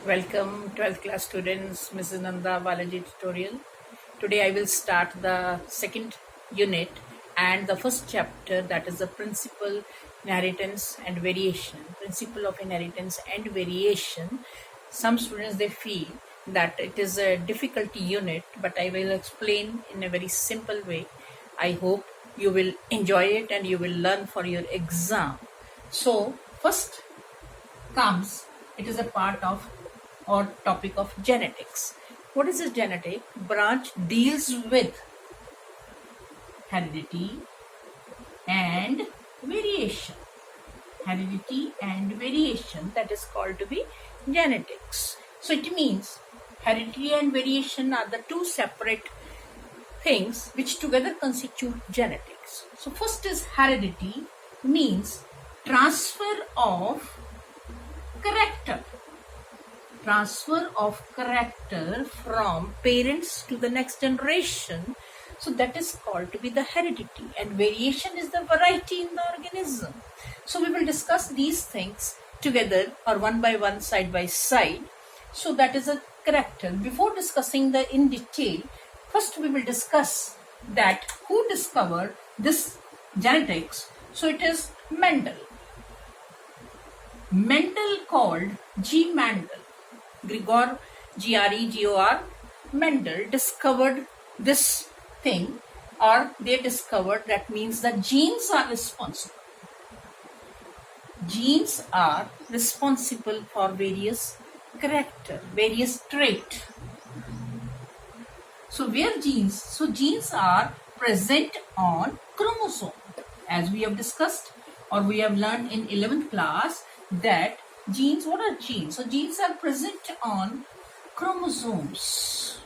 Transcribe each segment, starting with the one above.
Welcome 12th class students, Mrs. Nanda BIOLOGY tutorial. Today I will start the second unit and the first chapter, that is the principle, inheritance and variation. Principle of inheritance and variation. Some students, they feel that it is a difficult unit, but I will explain in a very simple way. I hope you will enjoy it and you will learn for your exam. So first comes, it is a part of or topic of genetics. What is a genetic branch? Deals with heredity and variation. Heredity and variation, that is called to be genetics. So it means heredity and variation are the two separate things which together constitute genetics. So first is heredity, means transfer of character. Transfer of character from parents to the next generation. So that is called to be the heredity, and variation is the variety in the organism. So we will discuss these things together or one by one, side by side. So that is a character. Before discussing the in detail, first we will discuss that who discovered this genetics. So it is Mendel. Mendel, called G. Mendel. Gregor, Gregor Mendel discovered this thing, or they discovered, that means that genes are responsible. Genes are responsible for various character, various trait. So where genes? So genes are present on chromosome. As we have discussed or we have learned in 11th class that genes, what are genes? So genes are present on chromosomes.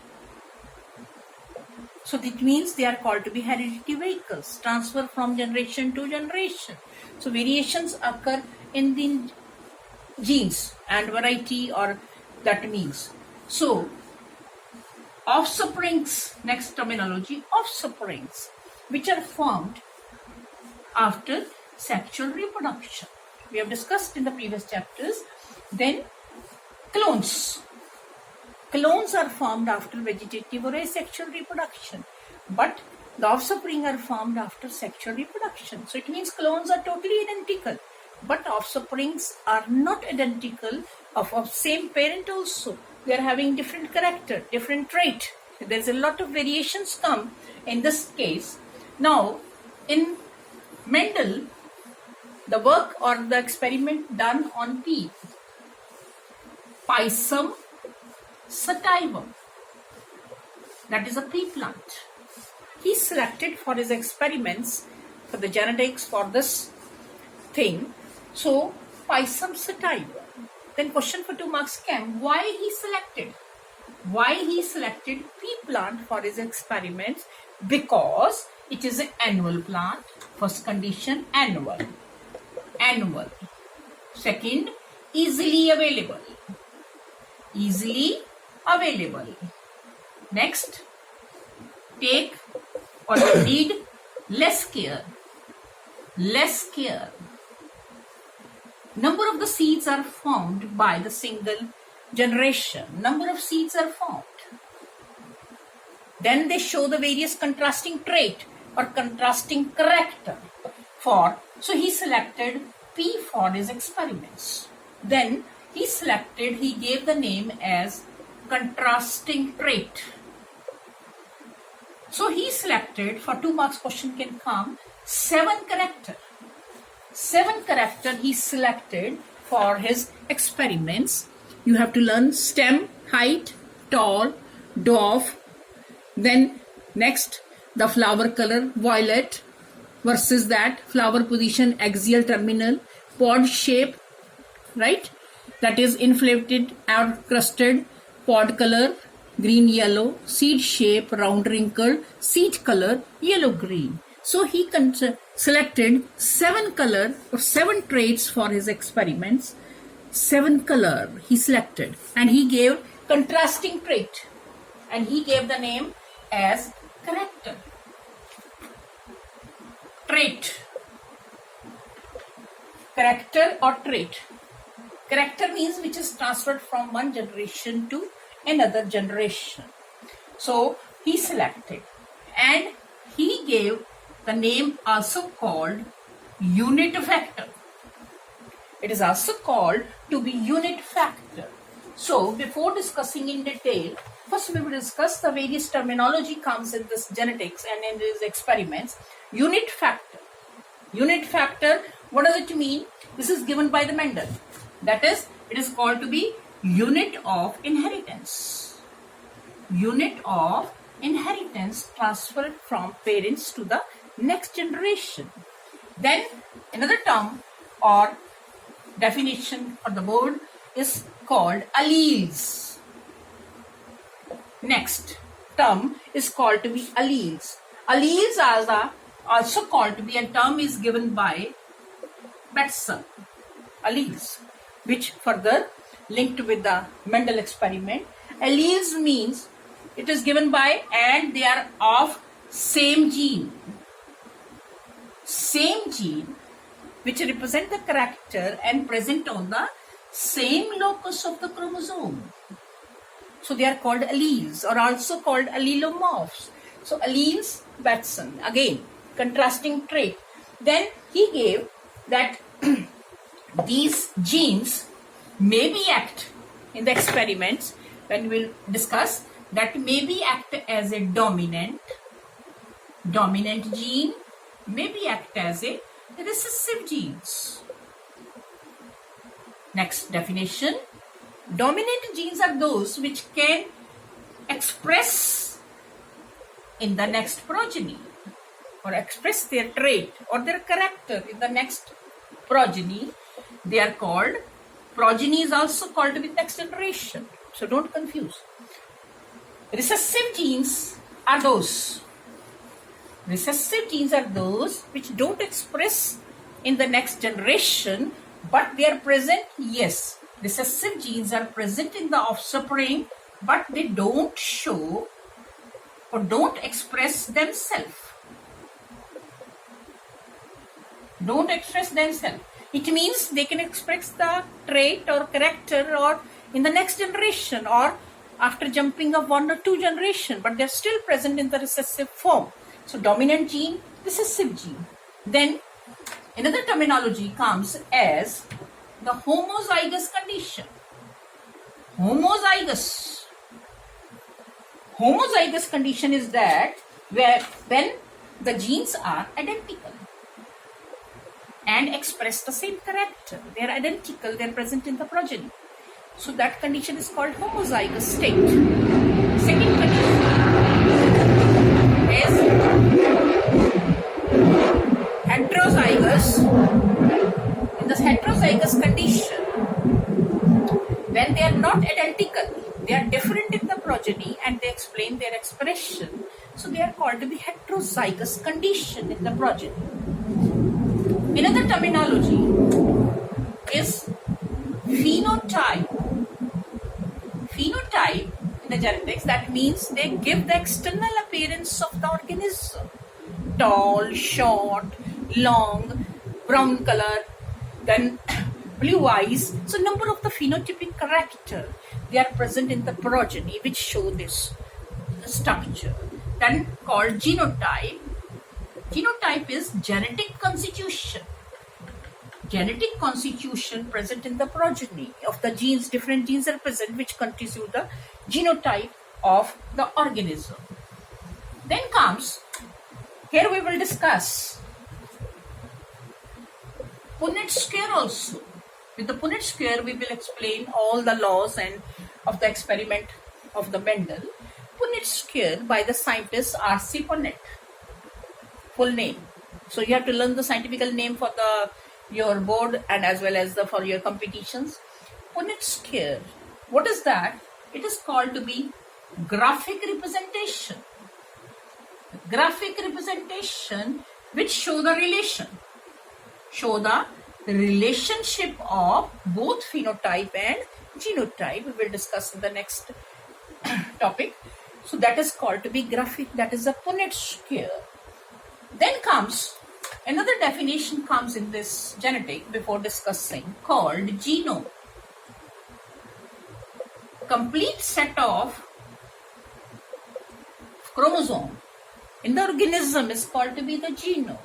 So that means they are called to be hereditary vehicles, transfer from generation to generation. So variations occur in the genes and variety, or that means. So offsprings, next terminology, offsprings, which are formed after sexual reproduction. We have discussed in the previous chapters. Then clones. Clones are formed after vegetative or asexual reproduction, but the offspring are formed after sexual reproduction. So it means clones are totally identical, but offsprings are not identical of same parent also. They are having different character, different trait. There's a lot of variations come in this case. Now, in Mendel, the work or the experiment done on pea, Pisum sativum, that is a pea plant. He selected for his experiments, for the genetics for this thing, so Pisum sativum. Then question for 2 marks came, why he selected pea plant for his experiments? Because it is an annual plant. First condition, annual. Second, easily available. Next, take or need less care. Number of the seeds are formed by the single generation. Number of seeds are formed. Then they show the various contrasting trait or contrasting character for. So he selected P for his experiments. Then he gave the name as contrasting trait. So he selected, for 2 marks question can come, 7 character. 7 character he selected for his experiments. You have to learn stem, height, tall, dwarf. Then next, the flower color, violet, versus that flower position, axial, terminal, pod shape, right? That is inflated or crusted, pod color, green, yellow, seed shape, round, wrinkled, seed color, yellow, green. So he selected 7 color or 7 traits for his experiments. 7 color he selected, and he gave contrasting trait, and he gave the name as character. Trait, character or trait. Character means which is transferred from one generation to another generation. So he selected and he gave the name also called unit factor. It is also called to be unit factor. So before discussing in detail, first we will discuss the various terminology comes in this genetics and in these experiments. Unit factor. Unit factor, what does it mean? This is given by the Mendel. That is, it is called to be unit of inheritance. Unit of inheritance transferred from parents to the next generation. Then another term or definition on the board is called alleles. Next term is called to be alleles. Alleles are also called to be, a term is given by Batson. Alleles, which further linked with the Mendel experiment. Alleles means it is given by and they are of same gene. Same gene which represent the character and present on the same locus of the chromosome. So they are called alleles or also called allelomorphs. So alleles, Batson, again contrasting trait. Then he gave that these genes may be act in the experiments when we will discuss that may be act as a dominant gene, may be act as a recessive genes. Next definition, dominant genes are those which can express in the next progeny or express their trait or their character in the next progeny. They are called, progeny is also called to be next generation. So don't confuse. Recessive genes are those. Recessive genes are those which don't express in the next generation, but they are present. Yes, recessive genes are present in the offspring, but they don't show or don't express themselves. Don't express themselves. It means they can express the trait or character or in the next generation or after jumping of 1 or 2 generations, but they're still present in the recessive form. So dominant gene, recessive gene. Then another terminology comes as the homozygous condition. Homozygous. Homozygous condition is that where when the genes are identical and express the same character. They are identical, they are present in the progeny. So that condition is called homozygous state. Second condition is heterozygous. In this heterozygous condition, when they are not identical, they are different in the progeny and they explain their expression. So they are called to be heterozygous condition in the progeny. Another terminology is phenotype. Phenotype in the genetics, that means they give the external appearance of the organism. Tall, short, long, brown color, then blue eyes. So number of the phenotypic character, they are present in the progeny which show this structure. Then called genotype. Genotype is genetic constitution. Genetic constitution present in the progeny of the genes, different genes are present which constitute the genotype of the organism. Then comes, here we will discuss Punnett square also. With the Punnett square we will explain all the laws and of the experiment of the Mendel. Punnett square by the scientist R.C. Punnett. Full name. So you have to learn the scientific name for your board and as well as for your competitions. Punnett square. What is that? It is called to be graphic representation. Graphic representation which show the relation. Show the relationship of both phenotype and genotype. We will discuss in the next topic. So that is called to be graphic. That is the Punnett square. Then comes another definition comes in this genetic before discussing called genome. complete set of chromosome in the organism is called to be the genome.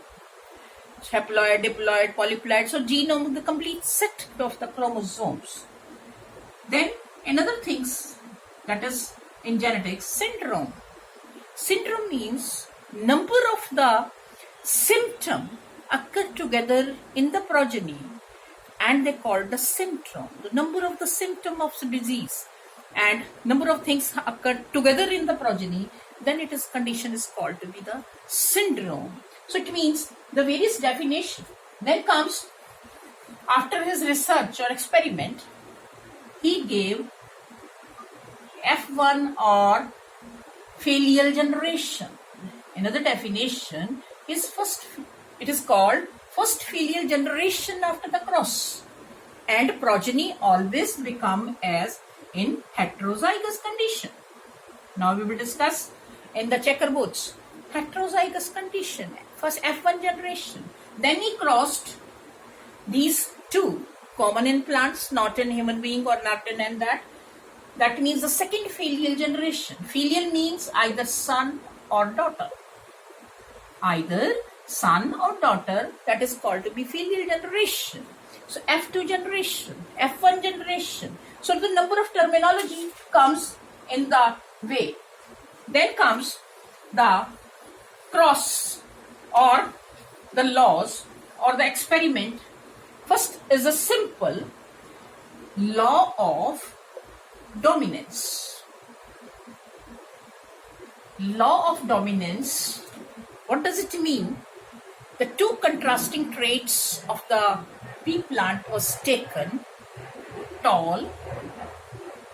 Haploid, diploid, polyploid. So genome, the complete set of the chromosomes. Then another things that is in genetics, syndrome. Syndrome means number of the symptom occur together in the progeny, and they call the syndrome. The number of the symptom of the disease and number of things occur together in the progeny, then it is condition is called to be the syndrome. So it means the various definition. Then comes after his research or experiment, he gave F1 or filial generation. Another definition is it is called first filial generation after the cross, and progeny always become as in heterozygous condition. Now we will discuss in the checkerboards heterozygous condition, first F1 generation. Then he crossed these two, common in plants, not in human being or not in that. That means the second filial generation. Filial means either son or daughter. Either son or daughter, that is called to be filial generation. So F2 generation, F1 generation. So the number of terminology comes in the way. Then comes the cross or the laws or the experiment. First is a simple law of dominance. Law of dominance, what does it mean? The two contrasting traits of the pea plant was taken, tall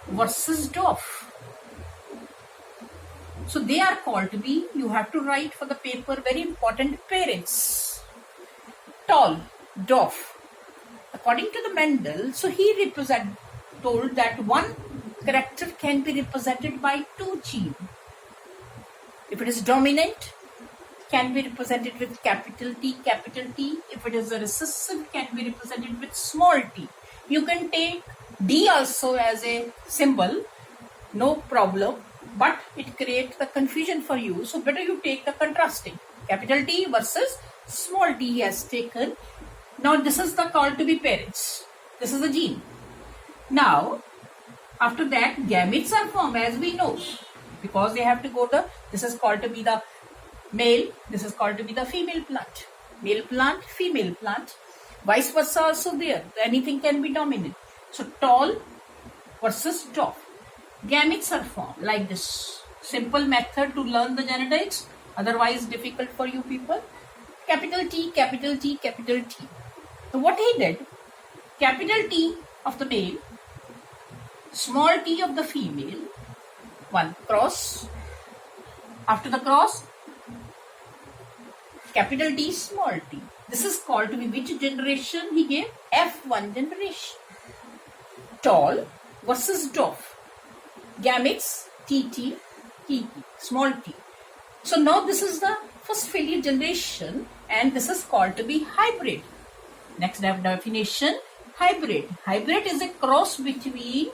versus dwarf. So they are called to be, you have to write for the paper, very important parents. Tall, dwarf. According to the Mendel, so he told that one character can be represented by two genes. If it is dominant, can be represented with capital T, capital T. If it is a recessive, can be represented with small t. You can take D also as a symbol, no problem, but it creates the confusion for you. So better you take the contrasting. Capital T versus small t he has taken. Now this is the called to be parents. This is the gene. Now after that gametes are formed, as we know, because they have to go this is called to be the male, this is called to be the female plant. Male plant, female plant. Vice versa also there. Anything can be dominant. So tall versus dwarf. Gametes are formed like this. Simple method to learn the genetics. Otherwise difficult for you people. Capital T, capital T, capital T. So what he did, capital T of the male, small t of the female, one cross. After the cross, capital T, small t. This is called to be which generation he gave? F1 generation. Tall versus dwarf. Gametes, TT, TT, small t. So now this is the first filial generation, and this is called to be hybrid. Next definition, hybrid. Hybrid is a cross between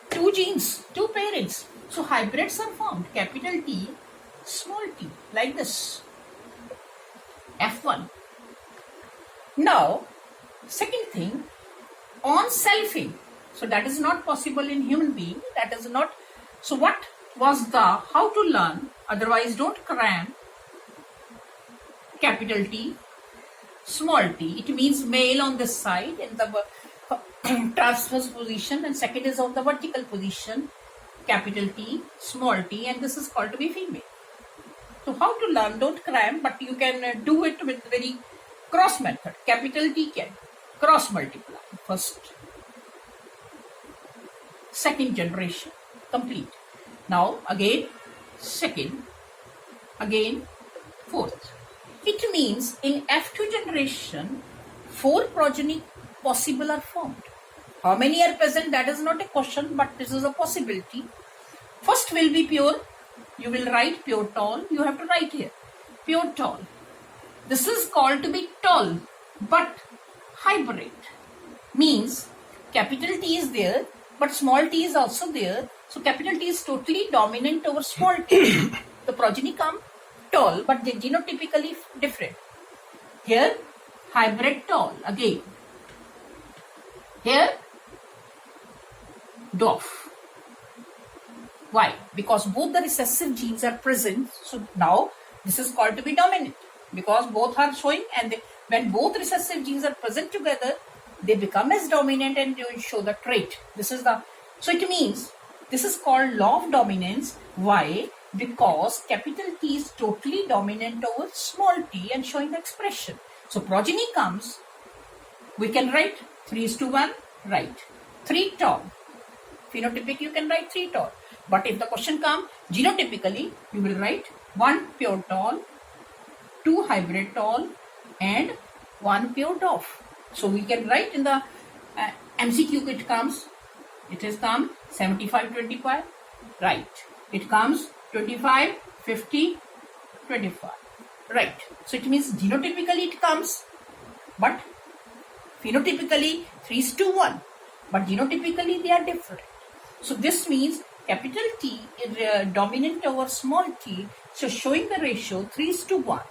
two genes, two parents. So hybrids are formed, capital T, small t, like this. F1. Now, second thing, on selfing. So that is not possible in human being. That is not. So what was the how to learn? Otherwise, don't cram. Capital T, small t. It means male on this side in the transverse position, and second is on the vertical position. Capital T, small t, and this is called to be female. So how to learn? Don't cram, but you can do it with very cross method. Capital T can cross multiply. First, second generation complete. Now again second, again fourth. It means in F2 generation, 4 progeny possible are formed. How many are present? That is not a question, but this is a possibility. First will be pure. You will write pure tall. You have to write here. Pure tall. This is called to be tall, but hybrid. Means capital T is there, but small t is also there. So capital T is totally dominant over small t. The progeny come tall, but they genotypically different. Here, hybrid tall again. Here, dwarf. Why? Because both the recessive genes are present. So now this is called to be dominant because both are showing, and when both recessive genes are present together, they become as dominant and they will show the trait. So it means this is called law of dominance. Why? Because capital T is totally dominant over small t and showing the expression. So progeny comes, we can write 3:1, right? 3 tall. Phenotypic you can write 3 tall. But if the question comes genotypically, you will write 1 pure tall, 2 hybrid tall, and 1 pure dwarf. So we can write in the MCQ it has come 75-25, right? It comes 25, 50, 25, right? So it means genotypically it comes, but phenotypically 3:1, but genotypically they are different. So this means capital T is dominant over small t, so showing the ratio 3:1.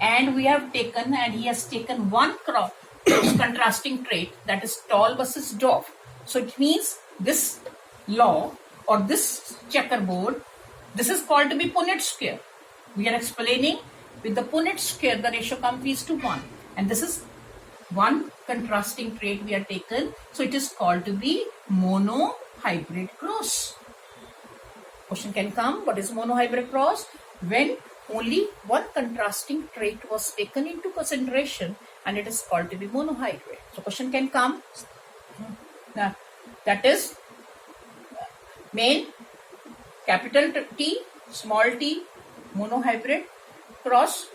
And we have taken, and he has taken one contrasting trait, that is tall versus dwarf. So it means this law or this checkerboard, this is called to be Punnett square. We are explaining with the Punnett square, the ratio comes 3:1. And this is one contrasting trait we are taken. So it is called to be monohybrid cross. Question can come, what is monohybrid cross? When only one contrasting trait was taken into consideration, and it is called to be monohybrid. So question can come, that is main capital T, small t, monohybrid cross,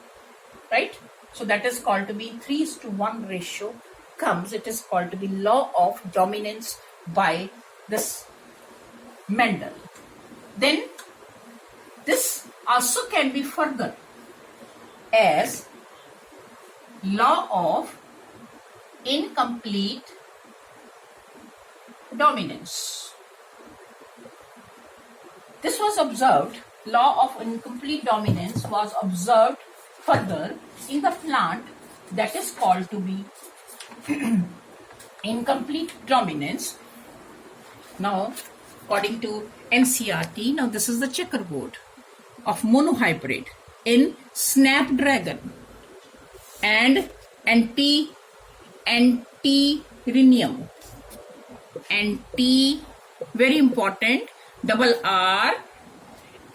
right? So that is called to be 3:1 ratio comes. It is called to be law of dominance by this Mendel. Then this also can be further as law of incomplete dominance. This was observed, law of incomplete dominance was observed further in the plant that is called to be incomplete dominance. Now, according to NCRT, now this is the checkerboard of monohybrid in snapdragon and antirrhinium. Very important,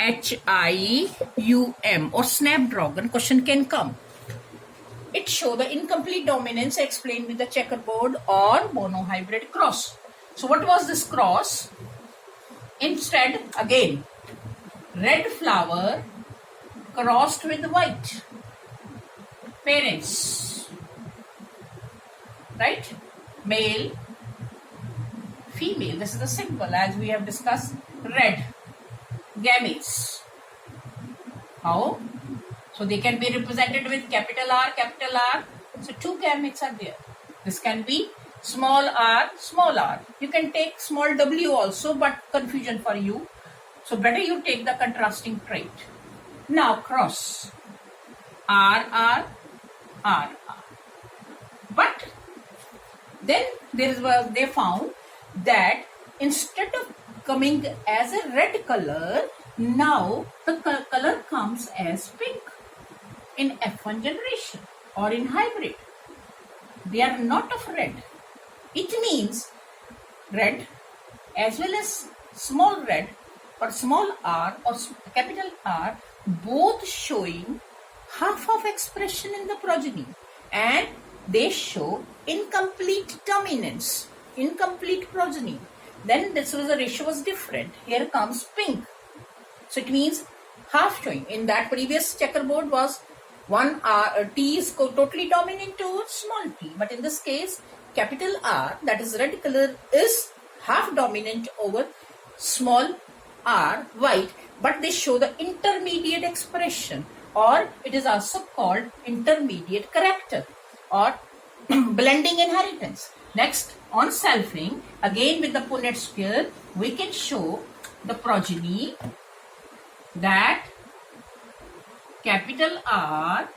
RRHIUM or snapdragon. Question can come. It show the incomplete dominance explained with the checkerboard or monohybrid cross. So what was this cross? Instead, again, red flower crossed with white. Parents, right? Male, female. This is the symbol as we have discussed. Red, gametes. How? So they can be represented with capital R, capital R. So two gametes are there. This can be small r, small r. You can take small w also, but confusion for you. So better you take the contrasting trait. Now cross R, R, R, R. But then they found that instead of coming as a red color, now the color comes as pink in F1 generation or in hybrid. They are not of red. It means red as well as small red or small r or capital R, both showing half of expression in the progeny, and they show incomplete dominance, incomplete progeny. Then this was the ratio was different. Here comes pink. So it means half showing. In that previous checkerboard was one R, T is totally dominant over small t. But in this case, capital R, that is red color, is half dominant over small r, white. But they show the intermediate expression, or it is also called intermediate character or blending inheritance. Next, on selfing, again with the Punnett square, we can show the progeny that capital R,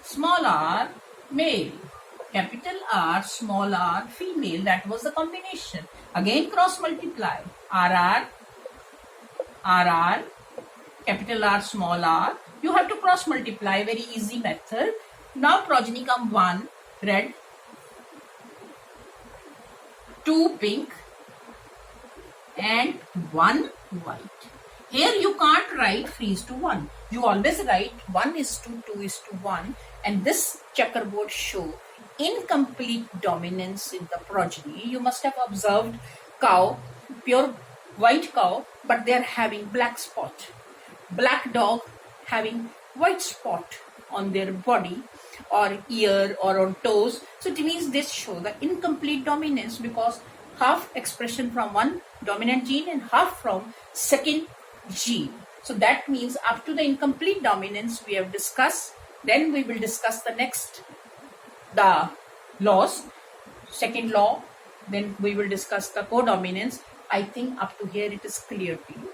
small r, male. Capital R, small r, female. That was the combination. Again cross multiply. RR, RR, capital R, small r. You have to cross multiply. Very easy method. Now progeny come 1 red, 2 pink, and 1 white. Here you can't write 3 is to 1. You always write 1 is to 2 is to 1. And this checkerboard show incomplete dominance in the progeny. You must have observed cow, pure white cow, but they are having black spot. Black dog having white spot on their body or ear or on toes. So it means this show the incomplete dominance because half expression from one dominant gene and half from second gene. So that means up to the incomplete dominance we have discussed. Then we will discuss the laws, second law. Then we will discuss the codominance. I think up to here it is clear to you.